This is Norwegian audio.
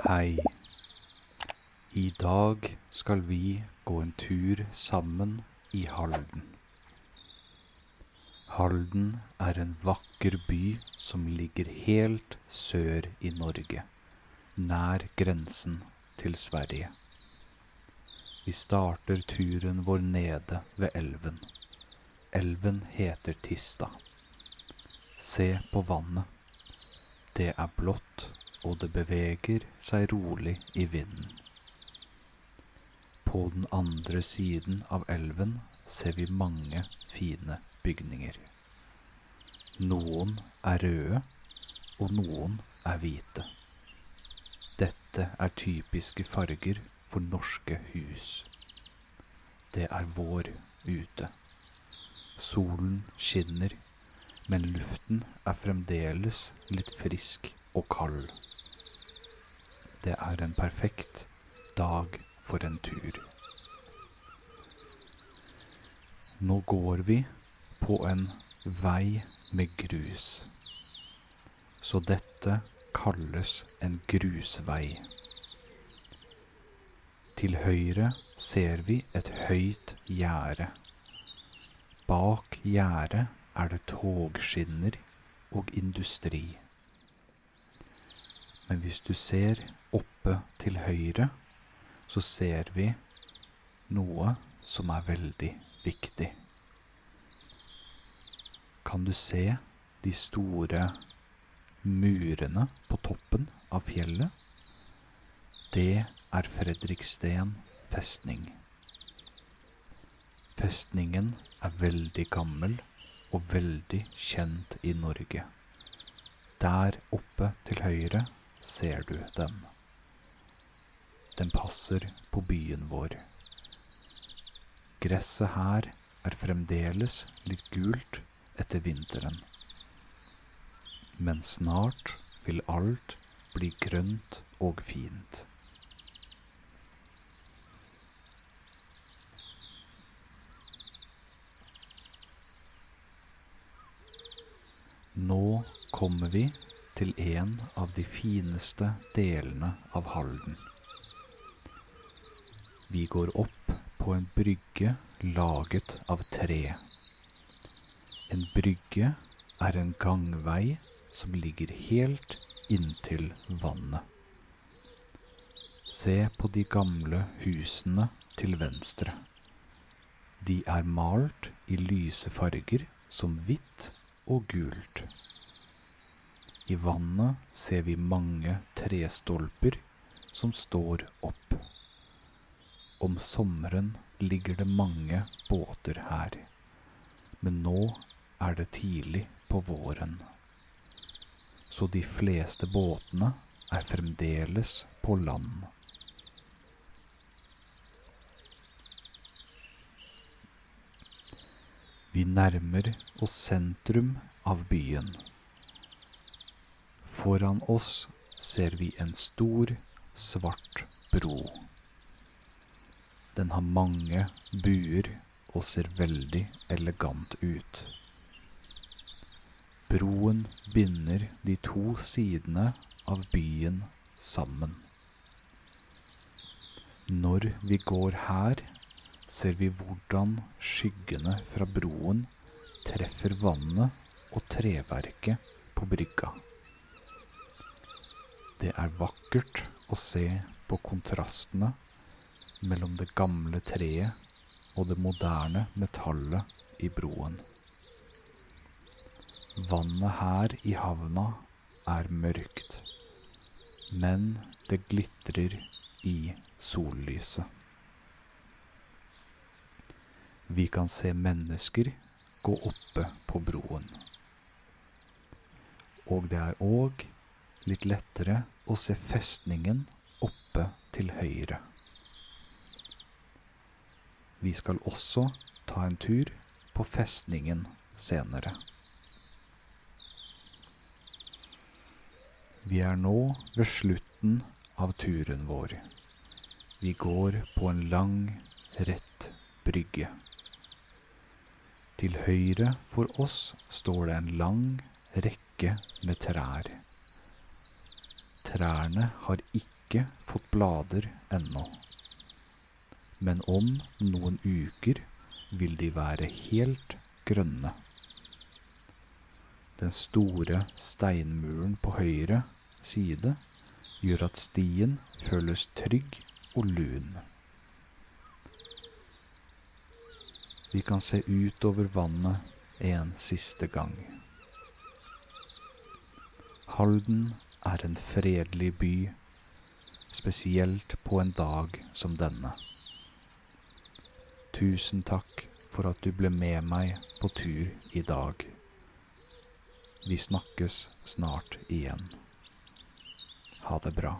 Hei, i dag skal vi gå en tur sammen i Halden. Halden er en vakker by som ligger helt sør i Norge, nær grensen til Sverige. Vi starter turen vår nede ved elven. Elven heter Tista. Se på vannet. Det er blått, og det beveger seg rolig i vinden. På den andre siden av elven ser vi mange fine bygninger. Noen er røde, og noen er hvite. Dette er typiske farger for norske hus. Det er vår ute. Solen skinner, men luften er fremdeles litt frisk og kald. Det er en perfekt dag for en tur. Nå går vi på en vei med grus, så dette kalles en grusvei. Til høyre ser vi et høyt gjerde. Bak gjerdet er det togskinner og industri. Men hvis du ser oppe til høyre, så ser vi noe som er veldig viktig. Kan du se de store murene på toppen av fjellet? Det er Fredriksten festning. Festningen er veldig gammel og veldig kjent i Norge. Der oppe til høyre ser du den. Den passer på byen vår. Gresset her er fremdeles litt gult etter vinteren. Men snart vil alt bli grønt og fint. Nå kommer vi til en av de fineste delene av Halden. Vi går opp på en brygge laget av tre. En brygge er en gangvei som ligger helt inntil vannet. Se på de gamle husene til venstre. De er malt i lyse farger som hvitt og gult. I vannet ser vi mange trestolper som står opp. Om sommeren ligger det mange båter her, men nå er det tidlig på våren. Så de fleste båtene er fremdeles på land. Vi nærmer oss sentrum av byen. Foran oss ser vi en stor, svart bro. Den har mange buer og ser veldig elegant ut. Broen binder de to sidene av byen sammen. Når vi går her, ser vi hvordan skyggene fra broen treffer vannet og treverket på brygga. Det er vakkert å se på kontrastene mellom det gamle treet og det moderne metallet i broen. Vannet her i havna er mørkt, men det glitrer i sollyset. Vi kan se mennesker gå oppe på broen. Og det er også litt lettere å se festningen oppe til høyre. Vi skal også ta en tur på festningen senere. Vi er nå ved slutten av turen vår. Vi går på en lang, rett brygge. Til høyre for oss står det en lang rekke med trær. Trærne har ikke fått blader ennå, men om noen uker vil de være helt grønne. Den store steinmuren på høyre side gjør at stien føles trygg og lun. Vi kan se ut over vannet en siste gang. Halden er en fredelig by, spesielt på en dag som denne. Tusen takk for at du ble med meg på tur i dag. Vi snakkes snart igjen. Ha det bra.